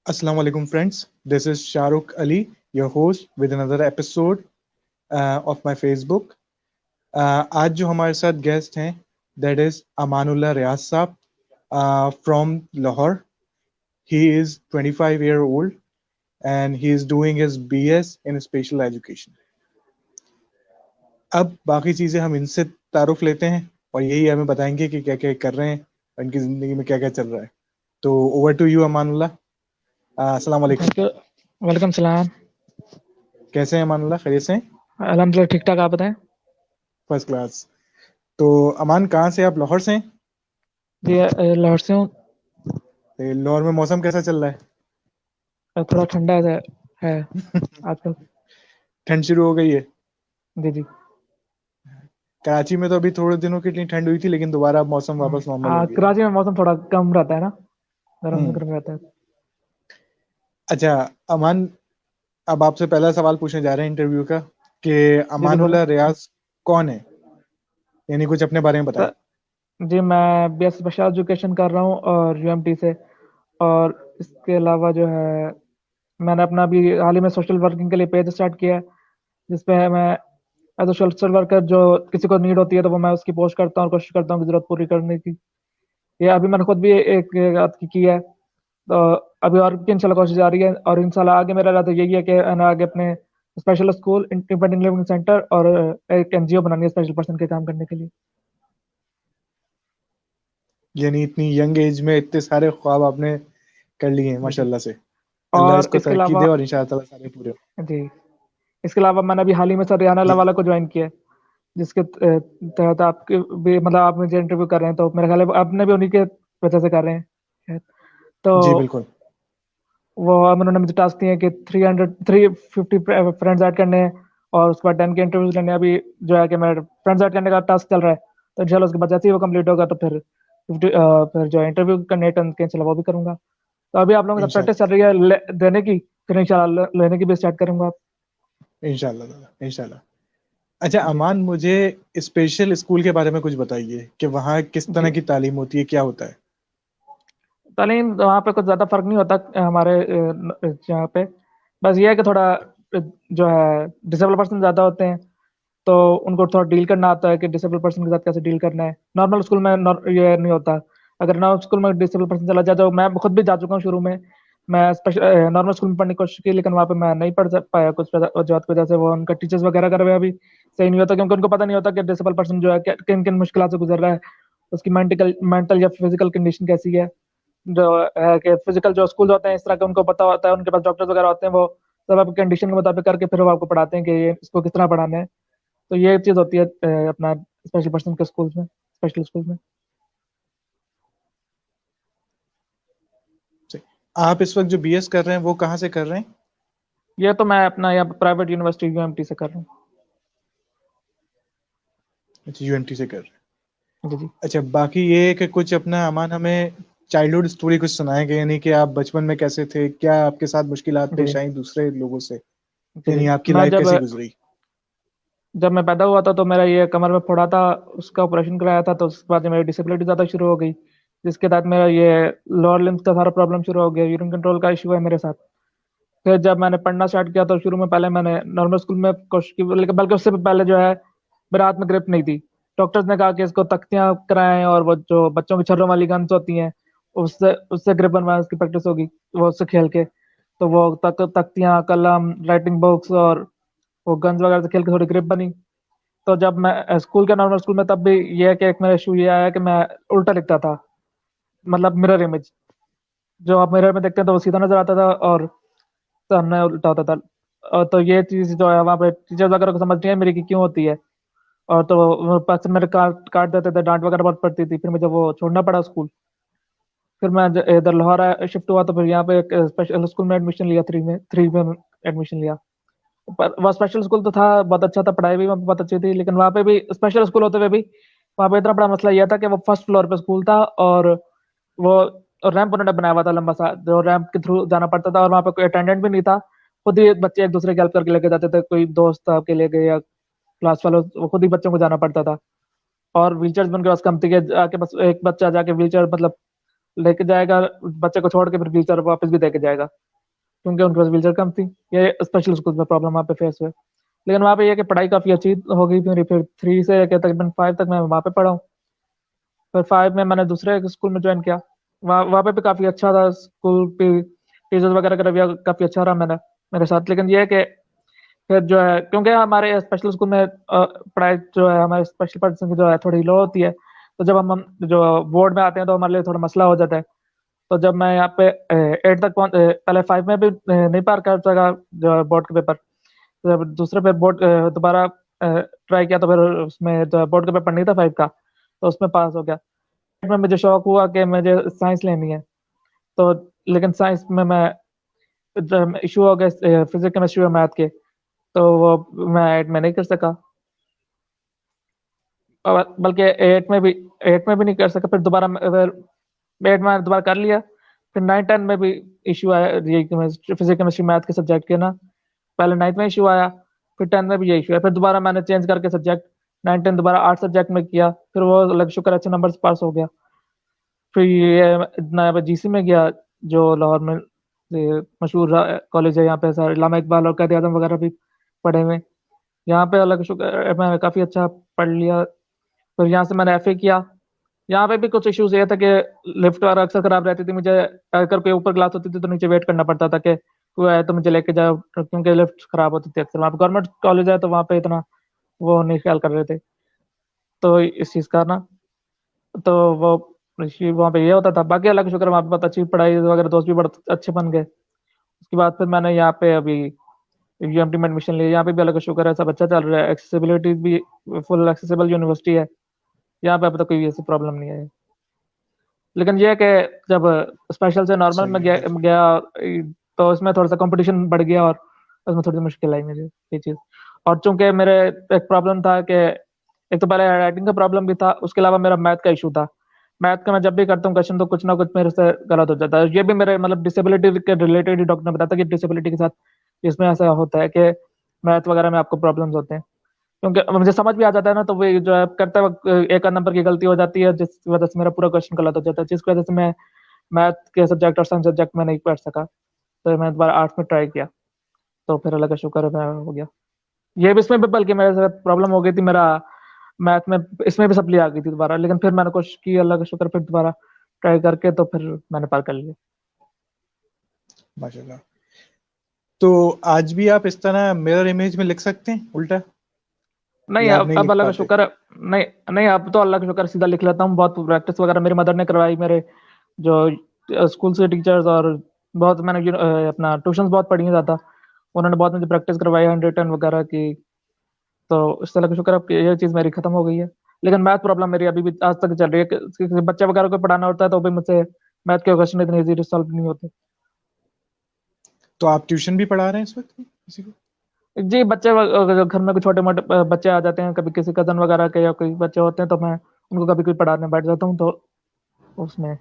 Assalamu alaikum, friends. This is Shahrukh Ali, your host, with another episode of my Facebook. आज जो हमारे साथ guest हैं, that is Amanullah Riaz साहब from Lahore. He is 25-year old and he is doing his BS in special education. अब बाकी चीज़ें हम इनसे तारुफ लेते हैं और यही हमें बताएंगे कि क्या क्या कर रहे हैं और इनकी ज़िंदगी में क्या क्या चल रहा है. तो ओवर टू यू अमानुल्लाह. अस्सलाम वालेकुम. Thank you. वालेकुम सलाम। कैसे हैं अमानुल्लाह? खैरियत से हैं? अल्हम्दुलिल्लाह ठीक ठाक, आप बताएं। First class. तो अमान, कहाँ से? आप लाहौर से हैं? जी लाहौर से हूँ। लाहौर में मौसम कैसा चल रहा थोड़ा ठंडा है आजकल। ठंड शुरू हो गई है? जी जी। कराची में तो अभी थोड़े दिनों की इतनी ठंड हुई थी, लेकिन दोबारा अब मौसम वापस नॉर्मल हो गया है. कराची में मौसम थोड़ा कम रहता है ना, गर्म हम्म. गर्म रहता है। अच्छा अमान, अब आपसे पहला सवाल पूछने जा रहे हैं इंटरव्यू का कि जी जी बोले। अमानुल्लाह रियाज कौन है, यानी कुछ अपने बारे में बताएं. जी मैं BS स्पेशल एजुकेशन कर रहा हूँ और UMT से। और इसके अलावा जो है मैंने अपना भी हाल ही में सोशल वर्किंग के लिए पेज स्टार्ट किया है, जिसपे मैं एज अ सोशल वर्कर जो किसी को नीड होती है तो वो मैं उसकी पोस्ट करता हूँ और कोशिश करता हूँ कि जरूरत पूरी करने की। ये अभी मैंने खुद भी एक रात की है, तो अभी और भी इंशाल्लाह कोशिश जारी है। और इंशाल्लाह आगे मेरा इरादा यही है कि मैं आगे अपने special school, independent living centre और एक NGO बनानी है स्पेशल पर्सन के काम करने के लिए। यानी इतनी यंग एज में इतने सारे ख्वाब आपने कर लिए हैं, जी जी। माशाल्लाह से. अल्लाह और इसको इसके तरक्की अलावा दे और इंशाअल्लाह ताला सारे पूरे हो. जी, इसके अलावा मैंने अभी हाल ही में सर रियाना जी लवाला को ज्वाइन किया है, जिसके तहत आपके भी मतलब आप मुझे इंटरव्यू कर रहे हैं, तो मेरा ख्याल है आपने भी उन्हीं के वजह से कर रहे हैं शायद। तो जी बिल्कुल. वो अब उन्होंने मुझे टास्क दिए हैं कि 350 फ्रेंड्स ऐड करने हैं और उसके बाद 10 के इंटरव्यूज लेने हैं। अभी जो है कि मेरा फ्रेंड्स ऐड करने का टास्क चल रहा है, तो इंशाल्लाह उसके बाद जैसे ही वो कंप्लीट होगा तो फिर जो इंटरव्यू करने टर्न के इंशाल्लाह वो भी करूंगा। तो अभी आप लोगों के साथ प्रैक्टिस चल इंशाल्लाह रही है देने की, फिर इंशाल्लाह लेने की भी स्टार्ट करूंगा। इंशाल्लाह ताला, इंशाल्लाह. अच्छा जी अमान, मुझे स्पेशल स्कूल के बारे में कुछ बताइए कि वहाँ किस जी। तरह की तालीम होती है, क्या होता है. तालीम वहाँ पे कुछ ज़्यादा फर्क नहीं होता हमारे यहाँ पे। बस ये है कि थोड़ा जो है डिसेबल पर्सन ज़्यादा होते हैं, तो उनको थोड़ा डील करना आता है कि डिसेबल पर्सन के साथ कैसे डील करना है। नॉर्मल स्कूल में ये नहीं होता। अगर नॉर्मल स्कूल में डिसेबल पर्सन चला जाए, तो मैं खुद भी जा चुका हूँ शुरू में। मैं स्पेशल नॉर्मल स्कूल में पढ़ने की कोशिश की, लेकिन वहाँ पे मैं नहीं पाया कुछ वजह की वजह से। वो उनका टीचर्स वगैरह का रवैया भी सही नहीं होता, क्योंकि उनको पता नहीं होता कि डिसेबल पर्सन जो है किन किन मुश्किल से गुजर रहा है, उसकी मेंटल या फिजिकल कंडीशन कैसी है। जो है कि फिजिकल जो स्कूल होते हैं इस तरह के, उनको पता होता है, उनके पास डॉक्टर्स वगैरह होते हैं, वो सब आपकी कंडीशन के मुताबिक करके फिर वो आपको पढ़ाते हैं कि ये इसको किस तरह पढ़ाना है। तो ये चीज़ होती है अपना स्पेशल पर्सन के स्कूल्स में, स्पेशल स्कूल में। सही. आप इस वक्त जो बीएस कर रहे हैं वो कहाँ से कर रहे हैं? ये तो मैं अपना यहाँ प्राइवेट यूनिवर्सिटी UMT से कर रहा हूँ। अच्छा, यूएमटी से कर रहे हैं. जी जी। अच्छा, बाकी ये है कि कुछ अपना अमान हमें चाइल्डहुड स्टोरी कुछ सुनाएंगे, यानी कि आप बचपन में कैसे थे, क्या आपके साथ मुश्किलात जी पेश जी। आई दूसरे लोगों से, जी जी। यानी आपकी मैं लाइफ जब कैसी गुजरी. जब मैं पैदा हुआ था तो मेरा ये कमर में फोड़ा था, उसका ऑपरेशन कराया था। तो उसके बाद मेरी डिसेबिलिटी ज़्यादा शुरू हो गई, जिसके तहत मेरा ये लोअर लिम्स का सारा प्रॉब्लम शुरू हो गया। यूरिन कंट्रोल का इशू है मेरे साथ। फिर जब मैंने पढ़ना स्टार्ट किया तो शुरू में पहले मैंने नॉर्मल स्कूल में कोशिश की, लेकिन बल्कि उससे भी पहले जो है मेरे हाथ में ग्रिप नहीं थी। डॉक्टर्स ने कहा कि इसको तख्तियां कराएं और वो जो बच्चों की छर्रों वाली गन्स होती हैं उससे उससे ग्रिप बनवाएं, उसकी प्रैक्टिस होगी वो उससे खेल के। तो वो तख्तियां, कलम, राइटिंग बुक्स और वो गन्स वगैरह से खेल के थोड़ी ग्रिप बनी। तो जब मैं स्कूल के नॉर्मल स्कूल में, तब भी ये है कि एक मेरा इशू ये आया कि मैं उल्टा लिखता था, मतलब मिरर इमेज। जो आप मिरर में देखते हैं तो वो सीधा नजर आता था और सामने उल्टा होता था। और तो ये चीज जो है वहाँ पे टीचर्स वगैरह को समझ नहीं है मेरी कि क्यों होती है। और तो वो पास से मेरे काट काट देते थे, डांट वगैरह बहुत पड़ती थी। फिर मुझे वो छोड़ना पड़ा स्कूल। फिर मैं इधर लाहौर शिफ्ट हुआ, तो फिर यहाँ पे एक स्पेशल स्कूल में एडमिशन लिया, थ्री में एडमिशन लिया। पर वह स्पेशल स्कूल तो था, बहुत अच्छा था, पढ़ाई भी वहाँ पे बहुत अच्छी थी, लेकिन वहाँ पे भी स्पेशल स्कूल होते हुए भी वहाँ पे इतना बड़ा मसला यह था कि वो फर्स्ट फ्लोर पे स्कूल था। और वो रैंप उन्होंने बनाया हुआ था लंबा सा, जो रैंप के थ्रू जाना पड़ता था। और वहाँ पे कोई अटेंडेंट भी नहीं था, खुद ही बच्चे एक दूसरे की हेल्प करके लेके जाते थे। कोई दोस्त आपके ले गए या क्लास वालों, वो खुद ही बच्चों को जाना पड़ता था। और व्हीलचेयर भी उनके पास कम थी कि आके बस एक बच्चा जाके व्हीलचेयर मतलब लेके जाएगा बच्चे को छोड़ के, फिर व्हीलचेयर वापस भी देके जाएगा, क्योंकि उनके पास व्हीलचेयर कम थी। ये स्पेशल स्कूल में प्रॉब्लम वहाँ पे फेस हुए। लेकिन वहाँ पे ये कि पढ़ाई काफ़ी अच्छी हो गई मेरी, फिर 3 से लेकर तकरीबन 5 तक मैं वहाँ पे पढ़ा हूँ। फिर 5 में मैंने दूसरे एक स्कूल में ज्वाइन किया। वहाँ वहाँ पे भी काफ़ी अच्छा था स्कूल भी, टीचर्स वगैरह का रवैया काफ़ी अच्छा रहा मेरे साथ। लेकिन ये है कि फिर जो है, क्योंकि हमारे स्पेशल स्कूल में पढ़ाई जो है हमारे स्पेशल पर्सन की जो है थोड़ी लो होती है, तो जब हम जो बोर्ड में आते हैं तो हमारे लिए थोड़ा मसला हो जाता है। तो जब मैं यहाँ पे 8 तक पहले 5 में भी नहीं पार कर सका जो बोर्ड के पेपर, तो जब दूसरे पे बोर्ड दोबारा ट्राई किया, तो फिर उसमें जो बोर्ड का पेपर नहीं था 5 का, तो उसमें पास हो गया। में मुझे शौक हुआ कि मुझे साइंस लेनी है, तो लेकिन साइंस में मैं जब इशू हो गए फिजिक्स केमिस्ट्री और मैथ के, तो वो मैं 8 में नहीं कर सका। और बल्कि 8 में भी नहीं कर सका। फिर दोबारा फिर 8 में दोबारा कर लिया। फिर 9 10 में भी इशू आया ये फिजिक्स केमिस्ट्री मैथ के सब्जेक्ट के ना। पहले 9th में इशू आया, फिर 10th में भी ये इशू आया। फिर दोबारा मैंने चेंज करके सब्जेक्ट 9 10 दोबारा 8 सब्जेक्ट में किया, फिर वो अलग शुक्र अच्छे नंबर से पास हो गया। फिर ये मैं जीसी में गया, जो लाहौर में मशहूर कॉलेज है। यहाँ पे सारे इलामा इकबाल और कायद आजम वगैरह भी पढ़े हुए। यहाँ पे अलग शुक्र मैं काफ़ी अच्छा पढ़ लिया। फिर यहाँ से मैंने एफए किया। यहाँ पे भी कुछ इश्यूज ये था कि लिफ्ट वगैरह अक्सर खराब रहती थी। मुझे अगर कोई ऊपर क्लास होती थी तो नीचे वेट करना पड़ता था कि कोई आए तो मुझे लेके जाओ, क्योंकि लिफ्ट खराब होती थी अक्सर। वहाँ पे गवर्नमेंट कॉलेज है तो वहाँ पे इतना वो नहीं ख्याल कर रहे थे, तो इस चीज़ का ना, तो वो वहाँ पे ये होता था। बाकी अल्लाह का शुक्र वहाँ पे बहुत अच्छी पढ़ाई वगैरह, दोस्त भी बड़े अच्छे बन गए। उसके बाद फिर मैंने यहाँ पे अभी यूएमटी में एडमिशन लिया। यहाँ पे भी अल्लाह का शुक्र है सब अच्छा चल रहा है। एक्सेसिबिलिटी भी फुल एक्सेसिबल यूनिवर्सिटी है यहाँ पे, अब तक कोई ऐसी प्रॉब्लम नहीं है। लेकिन ये है कि जब स्पेशल से नॉर्मल सही में है गया तो इसमें थोड़ा सा कंपटीशन बढ़ गया, और उसमें थोड़ी सी मुश्किल आई मुझे ये चीज़। और चूंकि मेरे एक प्रॉब्लम था कि एक तो पहले राइटिंग का प्रॉब्लम भी था, उसके अलावा मेरा मैथ का इशू था। मैथ का मैं जब भी करता हूँ क्वेश्चन तो कुछ ना कुछ मेरे से गलत हो जाता है। ये भी मेरे मतलब डिसेबिलिटी के रिलेटेड ही डॉक्टर ने बताया था कि डिसेबिलिटी के साथ इसमें ऐसा होता है कि मैथ वगैरह में आपको प्रॉब्लम्स होते हैं। क्योंकि मुझे समझ भी आ जाता है ना, तो वो जो है करते वक्त एक आध नंबर की गलती हो जाती है, जिस वजह से मेरा पूरा क्वेश्चन गलत हो जाता है, जिस वजह से मैं मैथ के सब्जेक्ट और साइंस सब्जेक्ट में नहीं पढ़ सका। तो मैं दोबारा आर्ट्स में ट्राई किया, तो फिर अल्लाह का शुक्र है मैं हो गया। ये भी इसमें भी बल्कि मेरे साथ प्रॉब्लम हो गई थी, मेरा मैथ में इसमें भी सप्ली आ गई थी दोबारा। लेकिन फिर मैंने कोशिश की, अल्लाह का शुक्र, फिर दोबारा ट्राई करके तो फिर मैंने पार कर लिया। माशाल्लाह। तो आज भी आप इस तरह मिरर इमेज में लिख सकते हैं उल्टा, नहीं, या आप नहीं अब लिख अल्लाह का पाते? शुक्र है। नहीं नहीं, अब तो अल्लाह का शुक्र सीधा लिख लेता हूँ। बहुत प्रैक्टिस वगैरह मेरी मदर ने करवाई, मेरे जो स्कूल से टीचर्स, और बहुत मैंने अपना ट्यूशंस बहुत पढ़ी हैं ज़्यादा, उन्होंने बहुत मुझे प्रैक्टिस करवाई हैंड रिटन वगैरह की। तो इस अल्लाह का शुक्र अब कि ये चीज़ मेरी खत्म हो गई है। लेकिन मैथ प्रॉब्लम मेरी अभी भी आज तक चल रही है कि बच्चे वगैरह को पढ़ाना होता है तो भी मुझसे मैथ के क्वेश्चन इतने ईजी सॉल्व नहीं होते। तो आप ट्यूशन भी पढ़ा रहे हैं इस वक्त किसी को? जी, बच्चे अगर घर में कुछ छोटे मोटे बच्चे आ जाते हैं, कभी किसी कजन वगैरह के या कोई बच्चे होते हैं, तो मैं उनको कभी कोई पढ़ाने बैठ जाता हूँ, तो उसमें।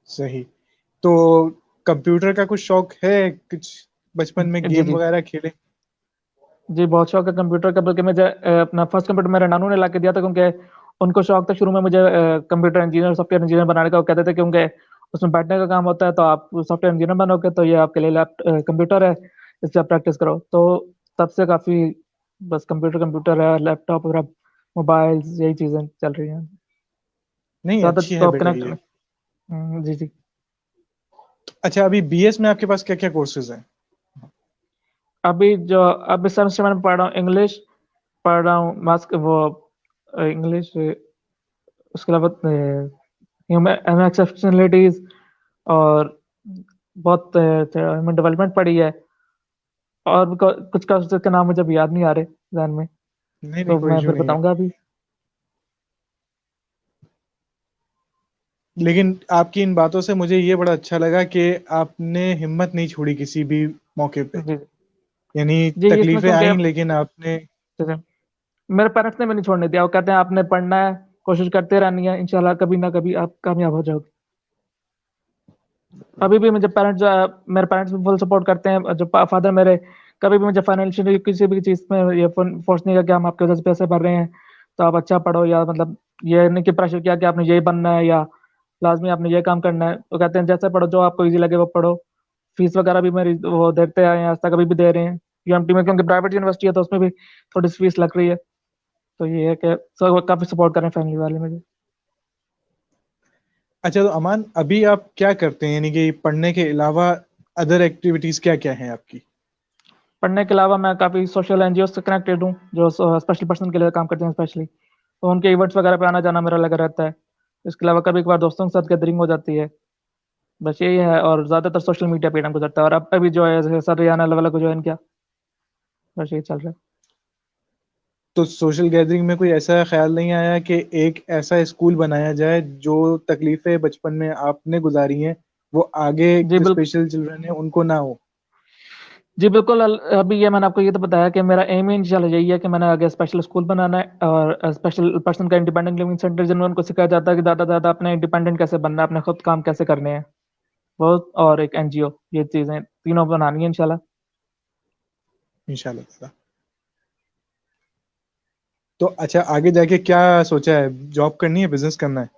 सही। तो कंप्यूटर का कुछ शौक है? कुछ बचपन में जी गेम जी वगैरह खेले? जी, बहुत शौक है कंप्यूटर का। बल्कि मुझे अपना फर्स्ट कंप्यूटर मेरे नानू ने ला के दिया था, क्योंकि उनको शौक था शुरू में मुझे कंप्यूटर इंजीनियर, सॉफ्टवेयर इंजीनियर बनाने का। वो कहते थे क्योंकि उसमें बैठने का काम होता है, तो आप सॉफ्टवेयर इंजीनियर बनोगे तो ये आपके लिए कंप्यूटर है, इससे आप प्रैक्टिस करो। तो तब से काफ़ी बस कंप्यूटर कंप्यूटर है, लैपटॉप वगैरह, मोबाइल, यही चीज़ें चल रही हैं नहीं, ज़्यादा अच्छी तो हैबिट है कनेक्ट। ये। जी जी। अच्छा, अभी बीएस में आपके पास क्या क्या कोर्सेज हैं? अभी सेमेस्टर में पढ़ रहा हूँ इंग्लिश, पढ़ रहा हूँ मास्क वो इंग्लिश, उसके अलावा ह्यूमन एक्सेप्शनलिटीज, और बहुत ह्यूमन डेवलपमेंट पढ़ी है। और भी कुछ कोर्सेज के नाम मुझे अभी याद नहीं आ रहे ध्यान में, नहीं नहीं, तो कोई मैं इशू फिर नहीं है। बताऊंगा अभी। लेकिन आपकी इन बातों से मुझे ये बड़ा अच्छा लगा कि आपने हिम्मत नहीं छोड़ी किसी भी मौके पे। जी यानी जी जी, इसमें तकलीफें क्योंकि आई लेकिन आपने। जैसे मेरे पेरेंट्स ने भी नहीं छोड़ने दिया। वो कहते हैं आपने पढ़ना है, कोशिश करते रहनी है, इंशाल्लाह कभी ना कभी आप कामयाब हो जाओगे। अभी भी मुझे मेरे पेरेंट्स भी फुल सपोर्ट करते हैं। जो फादर मेरे कभी भी मुझे फाइनेंशियली किसी भी चीज़ में ये फोर्स नहीं किया कि हम आपके वजह से पैसे भर रहे हैं तो आप अच्छा पढ़ो, या मतलब ये नहीं कि प्रेशर किया कि आपने यही बनना है, या लाजमी आपने ये काम करना है। तो कहते हैं जैसे पढ़ो, जो आपको इजी लगे वो पढ़ो। फीस वगैरह भी मेरी वो देते आए हैं आज तक, अभी भी दे रहे हैं यूएमटी में, क्योंकि प्राइवेट यूनिवर्सिटी है तो उसमें भी थोड़ी सी फीस लग रही है। तो ये है कि सब काफ़ी सपोर्ट कर रहे हैं फैमिली वाले मुझे। अच्छा, तो अमान, अभी आप क्या करते हैं, यानी कि पढ़ने के अलावा अदर एक्टिविटीज क्या क्या हैं आपकी? पढ़ने के अलावा मैं काफ़ी सोशल एनजीओ से कनेक्टेड हूँ, जो स्पेशल पर्सन के लिए काम करते हैं स्पेशली। तो उनके इवेंट्स वगैरह पे आना जाना मेरा लगा रहता है। इसके अलावा कभी कभार दोस्तों के साथ गैदरिंग हो जाती है। बस यही है, और ज़्यादातर सोशल मीडिया पे टाइम गुजरता है। और अब अभी जो है जैसे सर रियाना लेवल को ज्वाइन किया, बस यही चल रहा है। तो सोशल गैदरिंग में कोई ऐसा ख्याल नहीं आया कि एक ऐसा स्कूल बनाया जाए जो तकलीफें बचपन में आपने गुजारी हैं वो आगे जी जो बिल्कुल। स्पेशल चिल्ड्रन है उनको ना हो? जी बिल्कुल। अभी ये मैंने आपको ये तो बताया कि मेरा एम ही इंशाल्लाह यही है कि मैंने आगे स्पेशल स्कूल बनाना है, और स्पेशल पर्सन का इंडिपेंडेंट लिविंग सेंटर, जिनमें उनको सिखाया जाता है कि ज़्यादा से ज़्यादा अपने इंडिपेंडेंट कैसे बनना है, अपने खुद काम कैसे करने हैं। वो और एक एनजीओ, ये चीज़ें तीनों बनानी है इंशाल्लाह। इंशाल्लाह। तो अच्छा, आगे जाके क्या सोचा है? जॉब करनी है, बिजनेस करना है?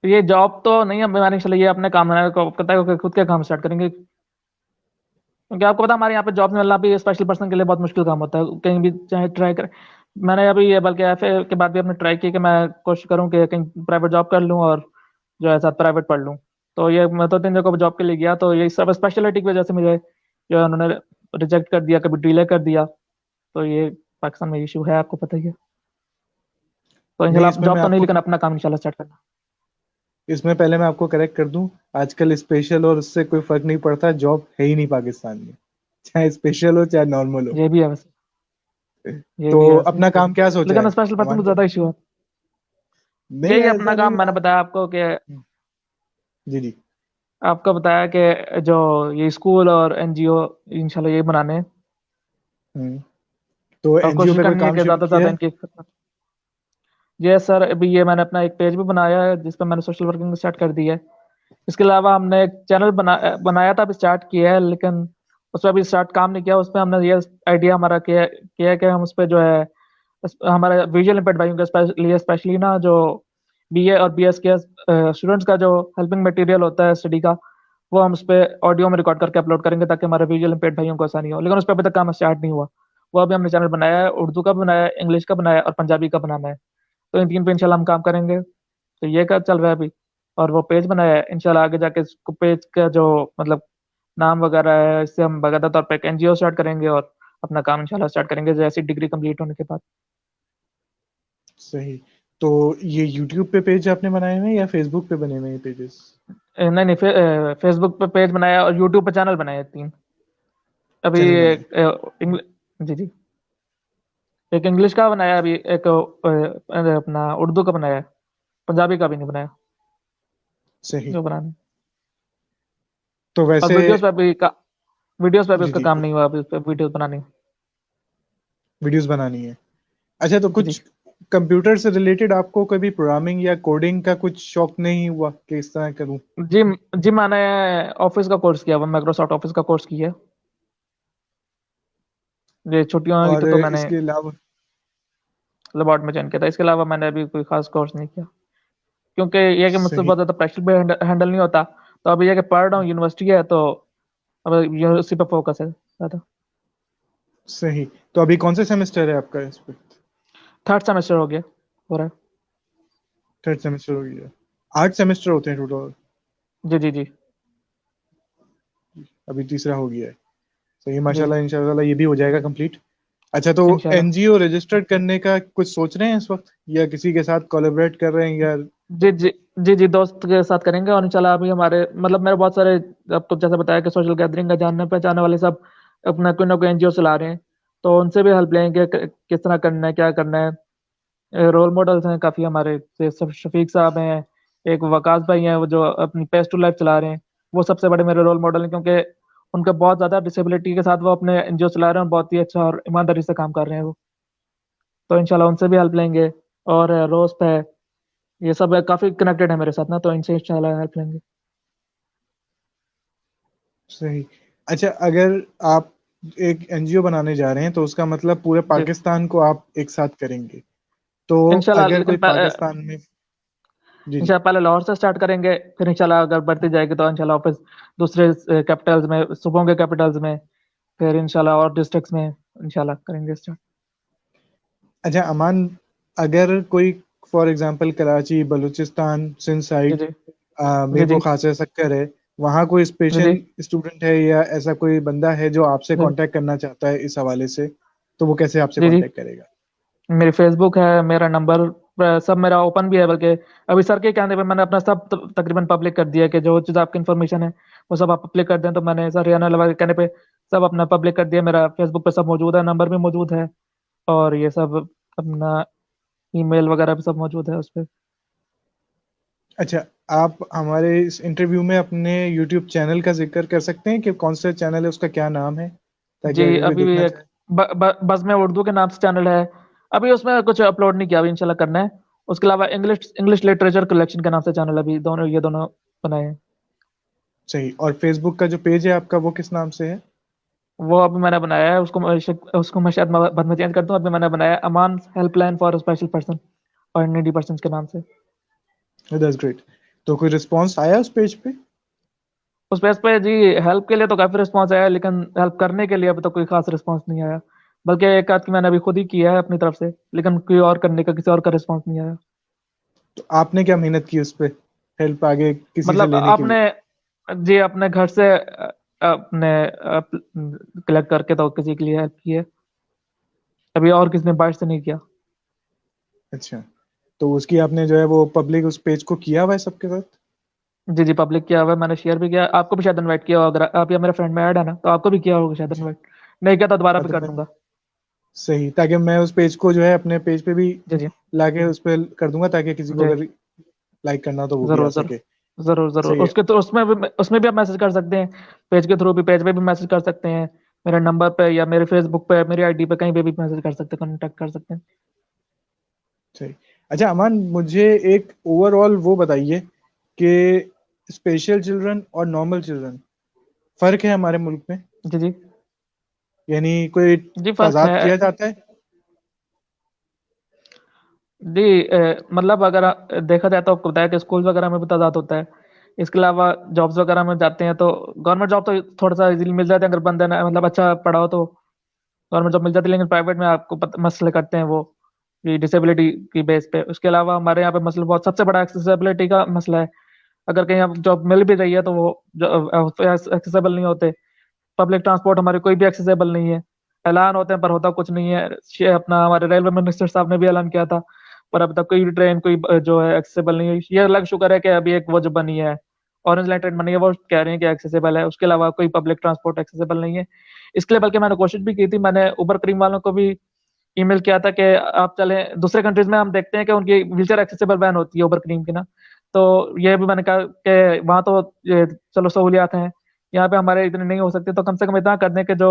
ये जॉब तो नहीं है मैंने इंशाल्लाह, ये अपने काम बनाने को पता है कि खुद के काम स्टार्ट करेंगे। क्योंकि आपको पता है हमारे यहाँ पे जॉब मिलना भी स्पेशल पर्सन के लिए बहुत मुश्किल काम होता है, कहीं भी चाहे ट्राई कर। मैंने अभी ये बल्कि एफए के बाद भी अपने ट्राई की कि मैं कोशिश करूँ कि कहीं प्राइवेट जॉब कर लूँ, और जो है साथ प्राइवेट पढ़ लूँ। तो ये मैं तो 3 जगह जॉब के लिए गया, तो ये सब स्पेशलिटी की वजह से मुझे जो है उन्होंने रिजेक्ट कर दिया, कभी डिले कर दिया। तो ये पाकिस्तान में इशू है, आपको पता ही है। तो नहीं, इंशाल्लाह इसमें मैं जॉब तो नहीं, आपको लेकिन अपना काम इंशाल्लाह स्टार्ट करना। इसमें पहले मैं आपको करेक्ट कर दूं, आजकल स्पेशल और उससे कोई फर्क नहीं पड़ता, जॉब है ही नहीं पाकिस्तान में, चाहे स्पेशल हो चाहे नॉर्मल हो। ये भी है वैसे। ये तो भी है वैसे। अपना काम क्या सोचा लेकिन है स्पेशल पर्सन अमान को का? ज्यादा इशू है। नहीं, यही अपना ऐसा काम नहीं मैंने आप। बताया आपको कि जी जी। आपको बताया कि जो ये स्कूल और एनजीओ इंशाल्लाह ये बनाने हैं। हम्म। तो और एनजीओ कोशिश पे कोई करनी है काम कि शुरू ज्यादा से किया ज्यादा है? इनकी। ये सर अभी ये मैंने अपना एक पेज भी बनाया है जिस पर मैंने सोशल वर्किंग स्टार्ट कर दी है। इसके अलावा हमने एक चैनल बनाया था, अभी स्टार्ट किया है, लेकिन उस पर अभी स्टार्ट काम नहीं किया। उस पर हमने ये आइडिया हमारा किया है कि हम उस पर जो है हमारे विजुअल इम्पेयर्ड भाइयों के लिए स्पेशली ना, जो बीए और बीएस के स्टूडेंट्स का जो हेल्पिंग मटेरियल होता है स्टडी का, वो हम उस पर ऑडियो में रिकॉर्ड करके अपलोड करेंगे ताकि हमारे विजुअल इम्पेयर्ड भाइयों को आसानी हो। लेकिन उस पर अभी तक काम स्टार्ट नहीं हुआ। वो अभी हमने चैनल बनाया है, उर्दू का बनाया है, इंग्लिश का बनाया है और पंजाबी का बनाना है। तो इन 3 पे इंशाल्लाह हम काम करेंगे। तो ये का चल रहा है अभी। और वो पेज बनाया है, इंशाल्लाह आगे जाके इसको पेज का जो मतलब नाम वगैरह है, इससे हम बाकायदा तौर पर एक एनजीओ स्टार्ट करेंगे और अपना काम इंशाल्लाह स्टार्ट करेंगे जैसी डिग्री कंप्लीट होने के बाद। सही। तो ये यूट्यूब पे पेज आपने बनाए हुए हैं या फेसबुक पे बने हुए हैं पेजेस? नहीं नहीं, फेसबुक पे पेज बनाया और यूट्यूब पे चैनल बनाया है 3 अभी। चैनल बनाए? जी जी। एक इंग्लिश का बनाया अभी, एक अपना उर्दू का बनाया है, पंजाबी का भी नहीं बनाया, सही। जो बनाना है। तो और वैसे वीडियोस पे भी जी उसका जी, काम नहीं हुआ, अभी उस पर वीडियोस बनानी है। वीडियोस बनानी है। अच्छा, तो जी जी। कुछ कंप्यूटर से रिलेटेड आपको कभी प्रोग्रामिंग या कोडिंग का कुछ शौक नहीं हुआ कि इस तरह करूं? जी जी, मैंने ऑफिस का कोर्स किया हुआ, माइक्रोसॉफ्ट ऑफिस का कोर्स किया है। ये छुट्टियों में भी और तो मैंने इसके अलावा? लैबॉर्ड में ज्वाइन किया था। इसके अलावा मैंने अभी कोई खास कोर्स नहीं किया, क्योंकि ये कि मुझसे सही। बहुत ज़्यादा प्रेशर भी हैंडल नहीं होता। तो अभी ये कि पढ़ रहा हूँ, यूनिवर्सिटी है, तो अब ये उसी पे फोकस है ज़्यादा। सही। तो अभी कौन से सेमेस्टर है आपका इस पे? 3rd सेमेस्टर हो गया, हो रहा है। थर्ड सेमेस्टर हो गया? 8 सेमेस्टर होते हैं टोटल? जी जी जी। अभी तीसरा हो गया है। सही, जी माशाल्लाह, इंशाल्लाह ये भी हो जाएगा कंप्लीट। अच्छा, तो इंशाल्लाह। एनजीओ रजिस्टर्ड करने का कुछ सोच रहे हैं इस वक्त, या किसी के साथ कोलैबोरेट कर रहे हैं, या? जी जी जी जी, दोस्त के साथ करेंगे। और इंशाल्लाह अभी हमारे मतलब मेरे बहुत सारे, आपको जैसे बताया कि सोशल गैदरिंग का जानने पहचाने वाले सब अपना कोई ना कोई एनजीओ चला रहे हैं। तो उनसे भी हेल्प लेंगे किस तरह करना है, क्या करना है। रोल मॉडल्स हैं काफ़ी हमारे, जैसे सब शफीक साहब हैं, एक वकास भाई हैं, वो जो अपनी पेस टू लाइफ चला रहे हैं। वो सबसे बड़े मेरे रोल मॉडल हैं, क्योंकि उनके बहुत ज़्यादा डिसेबिलिटी के साथ वो अपने एनजीओ चला रहे हैं, और बहुत ही अच्छा और ईमानदारी से काम कर रहे हैं वो। तो इंशाल्लाह उनसे भी हेल्प लेंगे। और रोस्ट है, ये सब काफ़ी कनेक्टेड है मेरे साथ ना, तो इनसे इंशाल्लाह हेल्प लेंगे। सही। अच्छा, अगर आप एक एनजीओ बनाने जा रहे हैं तो उसका मतलब पूरे जी पाकिस्तान को आप एक साथ करेंगे? तो इंशाल्लाह, अगर कोई लेकिन पाकिस्तान में, जी जी, इंशाल्लाह पहले लाहौर से स्टार्ट करेंगे, फिर इंशाल्लाह अगर बढ़ती जाएगी तो इंशाल्लाह वापस दूसरे कैपिटल्स में, सूबों के कैपिटल्स में, फिर इंशाल्लाह और डिस्ट्रिक्ट्स में इंशाल्लाह करेंगे स्टार्ट। अच्छा अमान, अगर कोई फॉर एग्जांपल कराची, बलूचिस्तान, सिंध जी साइड जी में जी वो जी खासा सक्कर है, वहाँ कोई जी जी स्पेशल स्टूडेंट है या ऐसा कोई बंदा है जो आपसे जी कांटेक्ट करना चाहता है इस हवाले से, तो वो कैसे आपसे जी जी। कांटेक्ट करेगा? मेरी फेसबुक है, मेरा नंबर सब मेरा ओपन भी है, बल्कि अभी सर के कहने पे मैंने अपना सब तकरीबन पब्लिक कर दिया है कि जो चीज़ आपकी इन्फॉर्मेशन है वो सब आप पब्लिक कर दें। तो मैंने सर रियाना लवा के कहने पे सब अपना पब्लिक कर दिया। मेरा फेसबुक पे सब मौजूद है, नंबर भी मौजूद है, और ये सब अपना ईमेल वगैरह भी सब मौजूद है उस पर। अच्छा, आप हमारे इस इंटरव्यू में अपने यूट्यूब चैनल का जिक्र कर सकते हैं कि कौन सा चैनल है, उसका क्या नाम है, ताकि जी, अगर कोई अभी भी देखना एक चाहे। बस में उर्दू के नाम से चैनल है। अभी उसमें कुछ अपलोड नहीं किया, अभी इंशाल्लाह करना है। उसके अलावा इंग्लिश इंग्लिश लिटरेचर कलेक्शन के नाम से चैनल अभी दोनों, ये दोनों बनाए हैं। सही। और फेसबुक का जो पेज है आपका, वो किस नाम से है? वो अभी मैंने बनाया है, उसको मैं शायद बाद में चेंज कर दूं। अभी मैंने बनाया है अमान हेल्पलाइन फॉर स्पेशल पर्सन और नीडी पर्सन के नाम से। That's great. तो कोई रिस्पांस आया उस पेज पे? उस पेज पे जी हेल्प के लिए तो काफी रिस्पॉन्स आया, लेकिन हेल्प करने के लिए अभी तो कोई खास रिस्पॉन्स नहीं आया। बल्कि एक आध की मैंने अभी खुद ही किया है अपनी तरफ से, लेकिन कोई और करने का, किसी और का रिस्पॉन्स नहीं आया। तो आपने क्या मेहनत की उस पे, हेल्प आगे किसी से मतलब लेने के लिए? आपने जी अपने घर से अपने कलेक्ट करके तो किसी के लिए हेल्प की है, अभी और किसी ने बाहर से नहीं किया। अच्छा, तो उसकी आपने जो है वो पब्लिक उस पेज को किया हुआ है सबके साथ? जी जी, पब्लिक किया हुआ है, मैंने शेयर भी किया। आपको भी शायद इनवाइट किया होगा, अगर आप या मेरे फ्रेंड में ऐड है ना, तो आपको भी किया होगा शायद जी। इनवाइट। नहीं किया तो दोबारा हाँ, भी तो कर मैं, दूंगा। सही, ताकि मैं उस पेज को जो है अपने पेज पे भी जी जी लाके उस पे कर दूंगा, ताकि किसी को जी, अगर लाइक करना हो तो वो भी आ जरूर जरूर सके। जरूर जरूर। सही है। उसके तो उसमें भी आप मैसेज कर सकते हैं, पेज के थ्रू भी, पेज पे भी मैसेज कर सकते हैं, मेरे नंबर पे या मेरे फेसबुक पे, मेरी आईडी पे, कहीं पे भी मैसेज कर सकते हैं, कॉन्टेक्ट कर सकते हैं। सही। अच्छा अमान, मुझे एक ओवरऑल वो बताइए कि स्पेशल चिल्ड्रन और नॉर्मल चिल्ड्रन, फर्क है हमारे मुल्क में? जी जी यानी कोई जी, फर्क है। तजाद किया जाता है? जी मतलब अगर देखा जाए तो आपको बताया कि स्कूल वगैरह में भी तादाद होता है। इसके अलावा जॉब्स वगैरह में जाते हैं तो गवर्नमेंट जॉब तो थोड़ा सा इजीली मिल जाता है, अगर बंदे ने मतलब अच्छा पढ़ा हो तो गवर्नमेंट जॉब मिल जाती है। लेकिन प्राइवेट में आपको मसले करते हैं वो, कि डिसेबिलिटी की बेस पे। उसके अलावा हमारे यहाँ पे मसला बहुत, सबसे बड़ा एक्सेसिबिलिटी का मसला है। अगर कहीं आप जॉब मिल भी रही है तो वो एक्सेसिबल नहीं होते। पब्लिक ट्रांसपोर्ट हमारे कोई भी एक्सेसिबल नहीं है। ऐलान होते हैं पर होता कुछ नहीं है। अपना हमारे रेलवे मिनिस्टर साहब ने भी ऐलान किया था, पर अब तक कोई भी ट्रेन कोई जो है एक्सेसिबल नहीं है। ये अलग शुक्र है कि अभी एक वो जो बनी है, ऑरेंज लाइन ट्रेन बनी है, वो कह रहे हैं कि एक्सेसिबल है। उसके अलावा कोई पब्लिक ट्रांसपोर्ट एक्सेसिबल नहीं है। इसके लिए बल्कि मैंने कोशिश भी की थी, मैंने उबर क्रीम वालों को भी ईमेल किया था कि आप चलें दूसरे कंट्रीज में। हम देखते हैं कि उनकी व्हीलचेयर एक्सेसिबल वैन होती है उबर क्रीम की ना, तो ये भी मैंने कहा कि वहाँ तो ये चलो सहूलियात हैं, यहाँ पे हमारे इतने नहीं हो सकते, तो कम से कम इतना कर दें कि जो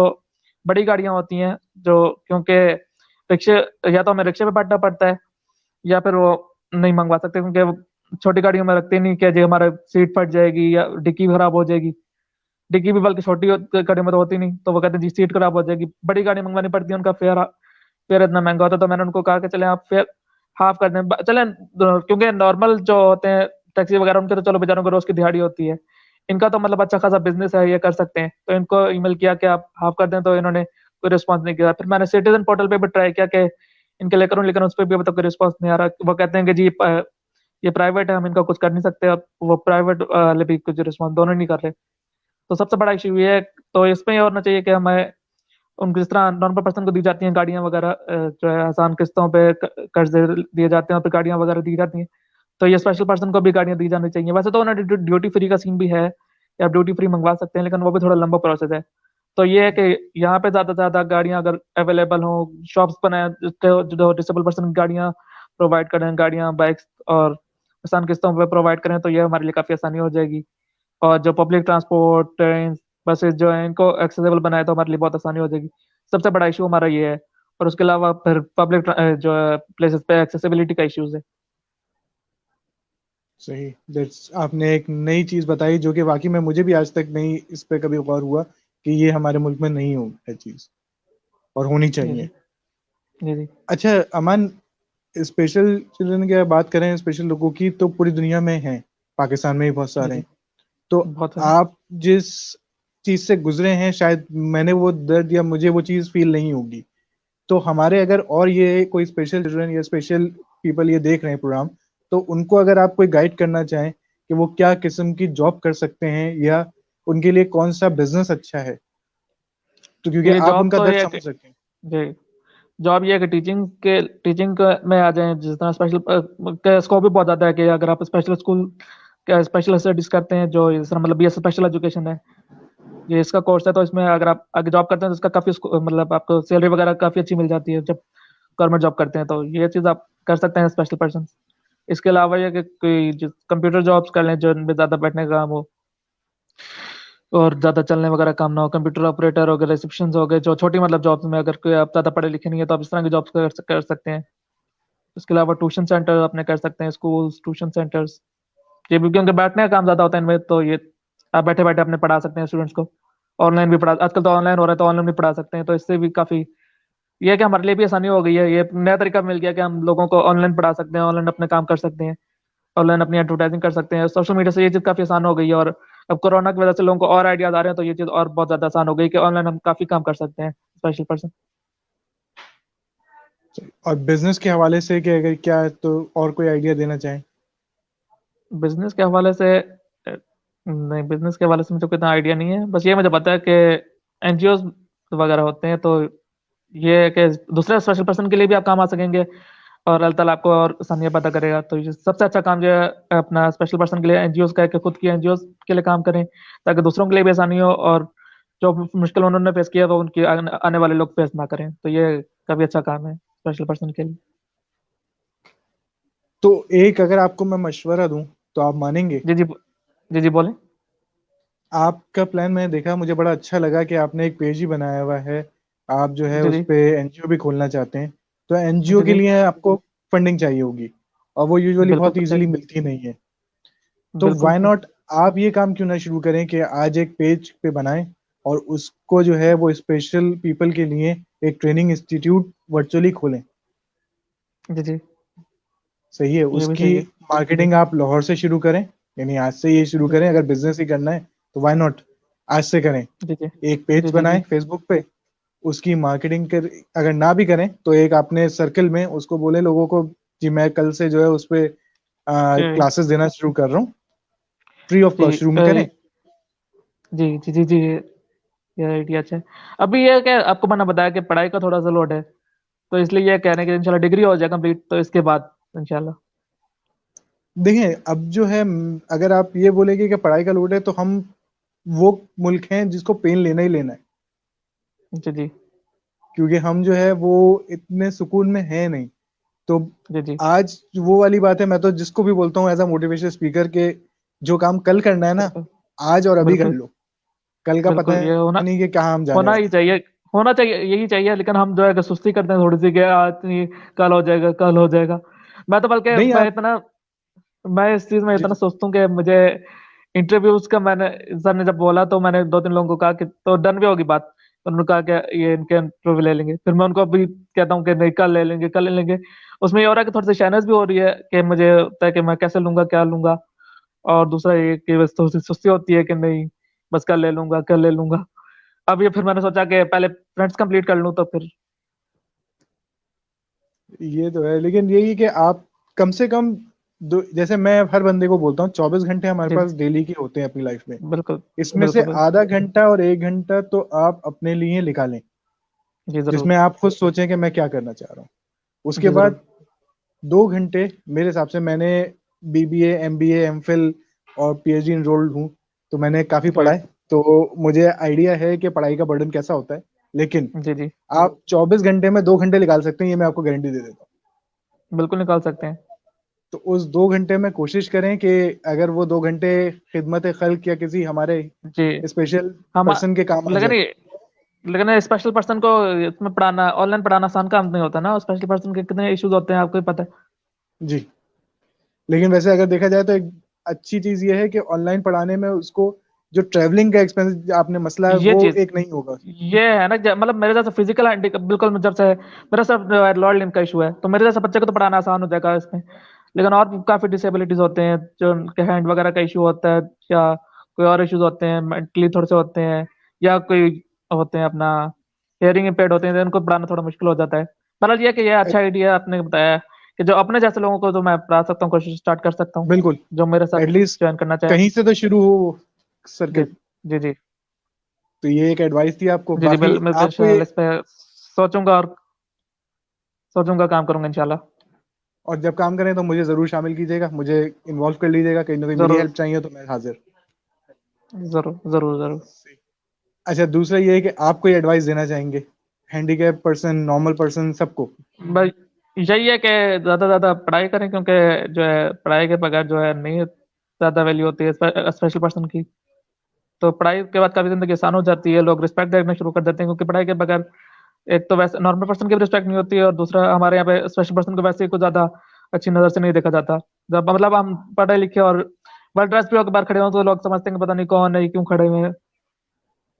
बड़ी गाड़ियां होती हैं, जो क्योंकि रिक्शे, या तो हमें रिक्शे पे बैठना पड़ता है या फिर वो नहीं मंगवा सकते, क्योंकि वो छोटी गाड़ियों में रखते नहीं कि जी हमारा सीट फट जाएगी या डिक्की खराब हो जाएगी। डिग्गी भी बल्कि छोटी गाड़ी में तो होती नहीं, तो वो कहते हैं जी सीट खराब हो जाएगी, बड़ी गाड़ी मंगवानी पड़ती है, उनका फेयर फेयर इतना महंगा होता है। तो मैंने उनको कहा कि चले आप फेयर हाफ कर दें, चलें क्योंकि नॉर्मल जो होते हैं टैक्सी वगैरह, उनके तो चलो बेचारों को रोज की दिहाड़ी होती है। इनका तो मतलब अच्छा खासा बिजनेस है, ये कर सकते हैं। तो इनको ईमेल किया कि आप हाफ कर दें, तो इन्होंने कोई रिस्पॉन्स नहीं किया। फिर मैंने सिटीजन पोर्टल पे भी ट्राई किया कि इनके लेकर हूँ, लेकिन उस पर भी अभी तक कोई रिस्पॉन्स नहीं आ रहा। वो कहते हैं कि जी ये प्राइवेट है, हम इनका कुछ कर नहीं सकते। अब वो प्राइवेट वाले भी कुछ रिस्पॉन्स दोनों नहीं कर रहे। तो सबसे बड़ा इशू ये है। तो इसमें ये होना चाहिए कि हमें उनको जिस तरह नॉर्मल पर्सन को दी जाती हैं गाड़ियां वगैरह, जो है आसान किस्तों पे कर्ज दिए जाते हैं और फिर गाड़ियां वगैरह दी जाती हैं, तो ये स्पेशल पर्सन को भी गाड़ियां दी जानी चाहिए। वैसे तो उन्हें ड्यूटी फ्री का सीन भी है, या ड्यूटी फ्री मंगवा सकते हैं, लेकिन वो भी थोड़ा लंबा प्रोसेस है। तो ये है कि यहाँ पे ज्यादा से ज्यादा गाड़ियां अगर अवेलेबल हो, शॉप्स बनाए जो डिसेबल पर्सन गाड़ियां प्रोवाइड करें, गाड़ियां बाइक्स और आसान किस्तों पे प्रोवाइड करें, तो ये हमारे लिए काफी आसानी हो जाएगी। और जो पब्लिक ट्रांसपोर्ट, ट्रेन, बसेस जो है, इनको एक्सेसिबल बनाए तो हमारे लिए बहुत आसानी हो जाएगी। सबसे बड़ा इशू हमारा ये है। और उसके अलावा फिर पब्लिक जो है प्लेसेस पे एक्सेसिबिलिटी का इश्यूज है। सही। दैट्स, आपने एक नई चीज बताई जो कि वाकई में मुझे भी आज तक नहीं इस पे कभी गौर हुआ कि ये हमारे मुल्क में नहीं हो है चीज, और होनी जी जी चाहिए। जी जी अच्छा अमन, स्पेशल चिल्ड्रन की अगर बात करें, स्पेशल लोगों की, तो पूरी दुनिया में हैं, पाकिस्तान में ही बहुत जी सारे जी। हैं। तो बहुत सारे। आप जिस चीज से गुजरे हैं, शायद मैंने वो दर्द या मुझे वो चीज फील नहीं होगी। तो हमारे अगर और ये कोई स्पेशल चिल्ड्रन या स्पेशल पीपल ये देख रहे हैं प्रोग्राम, तो उनको अगर आप कोई गाइड करना चाहें कि वो क्या किस्म की जॉब कर सकते हैं, या उनके लिए कौन सा बिजनेस अच्छा है, तो क्योंकि ये आप जॉब उनका तो दर्द ये समझ सकें। जी, जॉब ये है कि टीचिंग में आ जाएं, जिस तरह स्पेशल का स्कोप भी बहुत ज़्यादा है कि अगर आप स्पेशल स्कूल स्पेशल स्टडीज करते हैं, जो इस तरह मतलब बीएस स्पेशल एजुकेशन है, ये इसका कोर्स है, तो इसमें अगर आप आगे जॉब करते हैं तो इसका काफ़ी मतलब आपको सैलरी वगैरह काफ़ी अच्छी मिल जाती है जब गवर्नमेंट जॉब करते हैं, तो ये चीज़ आप कर सकते हैं स्पेशल पर्सन। इसके अलावा ये कि कोई जो कंप्यूटर जॉब्स कर लें, जो इनमें ज़्यादा बैठने का काम हो और ज़्यादा चलने वगैरह काम ना हो, कंप्यूटर ऑपरेटर हो गए, रिसेप्शन हो गए, जो छोटी मतलब जॉब्स में, अगर कोई आप ज़्यादा पढ़े लिखे नहीं है तो आप इस तरह की जॉब्स कर सकते हैं। इसके अलावा ट्यूशन सेंटर अपने कर सकते हैं, स्कूल्स, ट्यूशन सेंटर्स, ये भी क्योंकि बैठने का काम ज़्यादा होता है इनमें, तो ये आप बैठे बैठे अपने पढ़ा सकते हैं स्टूडेंट्स को। ऑनलाइन भी पढ़ा, आजकल तो ऑनलाइन हो रहा है, तो ऑनलाइन भी पढ़ा सकते हैं, तो इससे भी काफ़ी ये है कि हमारे लिए भी आसानी हो गई है, ये नया तरीका मिल गया कि हम लोगों को ऑनलाइन पढ़ा सकते हैं, ऑनलाइन अपने काम कर सकते हैं, ऑनलाइन अपनी एडवर्टाइजिंग कर सकते हैं। सोशल मीडिया से ये चीज़ काफ़ी आसान हो गई है, और अब कोरोना की वजह से लोगों को और आइडियाज़ आ रहे हैं, तो ये चीज़ और बहुत ज़्यादा आसान हो गई कि ऑनलाइन हम काफ़ी काम कर सकते हैं स्पेशल पर्सन। और बिजनेस के हवाले से कि अगर क्या, तो और कोई आइडिया देना चाहें। बिजनेस के हवाले से नहीं, बिजनेस के हवाले से मुझे कोई इतना आइडिया नहीं है, बस ये मुझे पता है कि एनजीओ वगैरह होते हैं, तो ये है कि दूसरे स्पेशल पर्सन के लिए भी आप काम आ सकेंगे, और अल्लाह ताला आपको और आसानियाँ पैदा करेगा। तो ये सबसे अच्छा काम जो है अपना स्पेशल पर्सन के लिए एनजीओ का है कि खुद की एनजीओ के लिए काम करें, ताकि दूसरों के लिए भी आसानी हो, और जो मुश्किल उन्होंने फेस किया वो उनके आने वाले लोग फेस ना करें, तो ये काफ़ी अच्छा काम है स्पेशल पर्सन के लिए। तो एक अगर आपको मैं मशवरा दूं, तो आप मानेंगे? जी जी। जी जी बोलें। आपका प्लान मैंने देखा, मुझे बड़ा अच्छा लगा कि आपने एक पेज ही बनाया हुआ है। आप जो है जी उस जी। पे एनजीओ भी खोलना चाहते हैं। तो एनजीओ जी के जी। लिए आपको फंडिंग चाहिए होगी, और वो यूजुअली बिल्कुल बहुत इजीली चाहिए। मिलती नहीं है। तो बिल्कुल। व्हाई नॉट आप ये काम क्यों ना शुरू करें कि आज एक पेज पे बनाएं, और उसको जो है वो स्पेशल पीपल के लिए एक ट्रेनिंग इंस्टीट्यूट वर्चुअली खोलें। जी जी। सही है। ये भी उसकी सही है। मार्केटिंग आप लाहौर से शुरू करें, यानी आज से ये शुरू जी करें। अगर बिजनेस ही करना है तो व्हाई नॉट आज से करें। जी। जी एक पेज जी। जी बनाएं जी। फेसबुक पे, उसकी मार्केटिंग कर, अगर ना भी करें तो एक अपने सर्कल में उसको बोले लोगों को, जी मैं कल से जो है उस पे जी क्लासेस देना शुरू कर रहा हूँ, फ्री ऑफ जी। कॉस्ट शुरू में करें। जी जी जी जी। ये आइडिया अच्छा है। अभी ये क्या आपको मैंने बताया कि पढ़ाई का थोड़ा सा लोड है, तो इसलिए ये कह रहे हैं कि इंशाल्लाह डिग्री हो जाए कंप्लीट, तो इसके बाद इंशाल्लाह। देखें अब जो है, अगर आप ये बोलेंगे कि पढ़ाई का लोड है, तो हम वो मुल्क हैं जिसको पेन लेना ही लेना है। जी जी। क्योंकि हम जो है वो इतने सुकून में है नहीं। तो जी जी। आज वो वाली बात है, मैं तो जिसको भी बोलता हूँ एज अ मोटिवेशन स्पीकर के, जो काम कल करना है ना, बिल्कुल। आज और अभी कर बिल्कुल। लो। कल का पता बिल्कुल ये होना नहीं कि कहाँ हम जाने होना ही वाले हैं। चाहिए। होना चाहिए, यही चाहिए, लेकिन हम जो है कि सुस्ती करते हैं थोड़ी सी कि आज नहीं, कल हो जाएगा, कल हो जाएगा। मैं तो बल्कि नहीं मैं आप। इतना मैं इस चीज में जी इतना जी। सोचता हूँ कि मुझे इंटरव्यूज का, मैंने सर ने जब बोला तो मैंने दो तीन लोगों को कहा कि तो डन भी होगी बात, तो उन्होंने कहा कि ये इनके इंटरव्यू ले लेंगे, फिर मैं उनको अभी कहता हूँ कि नहीं, कल ले लेंगे, कल ले लेंगे। उसमें ये हो रहा है कि थोड़ी सी शाइनेस भी हो रही है कि मुझे होता है कि मैं कैसे लूंगा, क्या लूंगा, और दूसरा ये कि बस थोड़ी सी सुस्ती होती है कि नहीं, बस कल ले लूंगा, कल ले लूंगा। अब ये फिर मैंने सोचा कि पहले फ्रेंड्स कंप्लीट कर लूं, तो फिर। ये तो है, लेकिन यही कि आप कम से कम जैसे मैं हर बंदे को बोलता हूँ, 24 घंटे हमारे जी पास डेली के होते हैं अपनी लाइफ में। बिल्कुल। इसमें से बिल्कुल बिल्कुल। आधा घंटा और 1 घंटा तो आप अपने लिए निकालें, जी जरूर। जिसमें आप खुद सोचें कि मैं क्या करना चाह रहा हूँ। उसके जी जरूर। बाद 2 घंटे, मेरे हिसाब से मैंने बीबीए, एमबीए, एमफिल और पीएचडी इनरोल्ड हूँ, तो मैंने काफ़ी जी पढ़ा है। तो मुझे आइडिया है कि पढ़ाई का बर्डन कैसा होता है। लेकिन जी। जी आप 24 घंटे में 2 घंटे निकाल सकते हैं, ये मैं आपको गारंटी दे देता हूँ। बिल्कुल निकाल सकते हैं। तो उस 2 घंटे में कोशिश करें कि अगर वो 2 घंटे खिदमत खल्क या किसी हमारे जी। स्पेशल हम पर्सन के काम आ लेकिन जाए। ये लेकिन स्पेशल पर्सन को इसमें पढ़ाना, ऑनलाइन पढ़ाना आसान काम नहीं होता ना, स्पेशल पर्सन के कितने इश्यूज होते हैं आपको ही पता है। जी। लेकिन वैसे अगर देखा जाए तो एक अच्छी चीज़ ये है कि ऑनलाइन पढ़ाने में उसको जो ट्रैवलिंग का एक्सपेंस आपने मसला है ये वो चीज एक नहीं होगा। ये है ना, मतलब मेरे जैसा फिजिकल बिल्कुल, जब से मेरा सब लॉर्ड लिम्ब का इशू है, तो मेरे जैसे बच्चे को तो पढ़ाना आसान हो जाएगा इसमें। लेकिन और भी काफी डिसेबिलिटीज होते हैं, जो उनके हैंड वगैरह का इशू होता है, या कोई और इश्यूज होते हैं, मेंटली थोड़े से होते हैं, या कोई होते हैं अपना हियरिंग इम्पेयर्ड होते हैं, तो उनको पढ़ाना थोड़ा मुश्किल हो जाता है। मतलब ये कि ये अच्छा आइडिया आपने बताया, कि जो अपने जैसे लोगों को तो मैं पढ़ा सकता हूँ, कोशिश स्टार्ट कर सकता हूँ, बिल्कुल, जो मेरे साथ एटलीस्ट ज्वाइन करना चाहे। कहीं से तो शुरू हो जी सर्किट। जी जी तो ये एक एडवाइस थी आपको। जी जी, बाकी मैं आपको ये, इंशाल्लाह इस पे सोचूंगा, और सोचूंगा, काम करूंगा इंशाल्लाह। और जब काम करें तो मुझे जरूर शामिल कीजिएगा, मुझे इन्वॉल्व कर लीजिएगा, कहीं ना कहीं मेरी जरूर हेल्प चाहिए तो मैं हाजिर। जरूर जरूर जरूर। अच्छा, दूसरा ये है कि आप कोई एडवाइस देना चाहेंगे हैंडीकैप पर्सन, नॉर्मल पर्सन, सबको? बस यही है कि ज्यादा ज्यादा पढ़ाई करें, क्योंकि जो है पढ़ाई के बगैर जो है नहीं ज्यादा वैल्यू होती है स्पेशल पर्सन की। तो पढ़ाई के बाद काफी जिंदगी आसान हो जाती है, लोग रिस्पेक्ट देना शुरू कर देते हैं, क्योंकि पढ़ाई के बगैर एक तो वैसे नॉर्मल पर्सन की भी रिस्पेक्ट नहीं होती है, और दूसरा हमारे यहाँ पे स्पेशल पर्सन को वैसे ही कुछ ज्यादा अच्छी नजर से नहीं देखा जाता। जब मतलब हम पढ़े लिखे और वेल ड्रेस भी होकर बाहर खड़े हो, तो लोग समझते हैं कि पता नहीं कौन है, ये क्यों खड़े हुए हैं।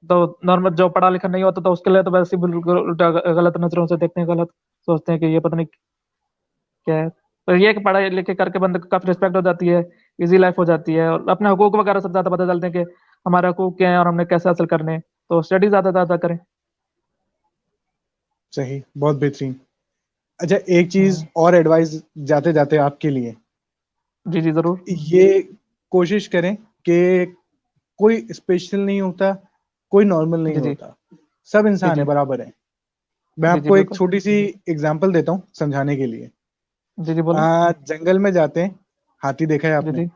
तो नॉर्मल जो पढ़ा लिखा नहीं होता, तो उसके लिए तो वैसे ही बिल्कुल उल्टा गलत नजरों से देखते हैं, गलत सोचते हैं कि ये पता नहीं क्या है। तो ये कि पढ़ाई लिखे करके बंदे को काफी रिस्पेक्ट हो जाती है, इजी लाइफ हो जाती है, और अपने हकूक वगैरह सब ज्यादा पता चलते हैं कि हमारे हकूक क्या है और हमने कैसे हासिल करने हैं। तो स्टडी ज्यादा ज्यादा करें। सही, बहुत बेहतरीन। अच्छा, एक चीज हम्म, और एडवाइस जाते जाते आपके लिए, जी जी जरूर। ये कोशिश करें कि कोई स्पेशल नहीं होता, कोई नॉर्मल नहीं जी जी होता, सब जी इंसान है, जी बराबर है। मैं जी जी आपको एक बिल्कुल। छोटी सी एग्जांपल देता हूँ समझाने के लिए। जी जी बोलो। जंगल में जाते हैं, हाथी देखा है जी आपने? जी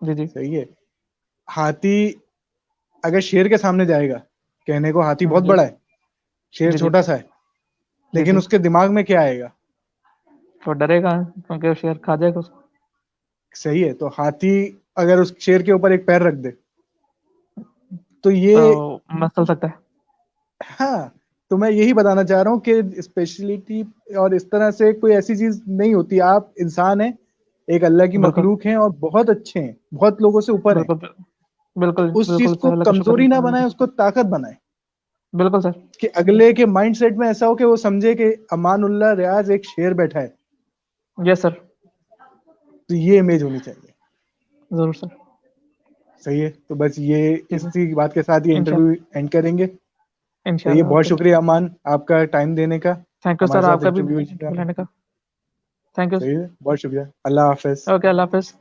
जी जी। सही है। हाथी अगर शेर के सामने जाएगा, कहने को हाथी बहुत जी बड़ा है, शेर जी जी छोटा सा है, जी लेकिन जी। उसके दिमाग में क्या आएगा? तो डरेगा, क्योंकि वो शेर खा जाएगा उसको। सही है। तो हाथी अगर उस शेर के ऊपर एक पैर रख दे, तो ये, तो मसल सकता है। हाँ, तो मैं यही बताना चाह रहा हूँ कि स्पेशलिटी और इस तरह से कोई ऐसी चीज नहीं होती। आप इंसान हैं, एक अल्लाह की बिल्कुल मखलूक हैं, और बहुत अच्छे हैं, बहुत लोगों से ऊपर हैं। बिल्कुल बिल्कुल उस चीज बिल्कुल को सर, अल्लाह का शुक्र कमजोरी ना है। बनाए, उसको ताकत बनाए। बिल्कुल सर। कि अगले के माइंडसेट में ऐसा हो कि वो समझे कि अमानुल्लाह रियाज एक शेर बैठा है। Yes sir. तो ये इमेज होनी चाहिए। जरूर सर। सही है। तो बस ये, जी सर। इसी बात के साथ ये इंशाल्लाह। इंटरव्यू एंड करेंगे। तो ये इंशाल्लाह बहुत ओके। शुक्रिया अमान, आपका टाइम देने का, थैंक यू हमारे सर, साथ आपका भी इंटरव्यू। बुलाने का। Thank you. सही है, बहुत शुक्रिया। अल्लाह हाफिज। ओके, अल्लाह हाफिज।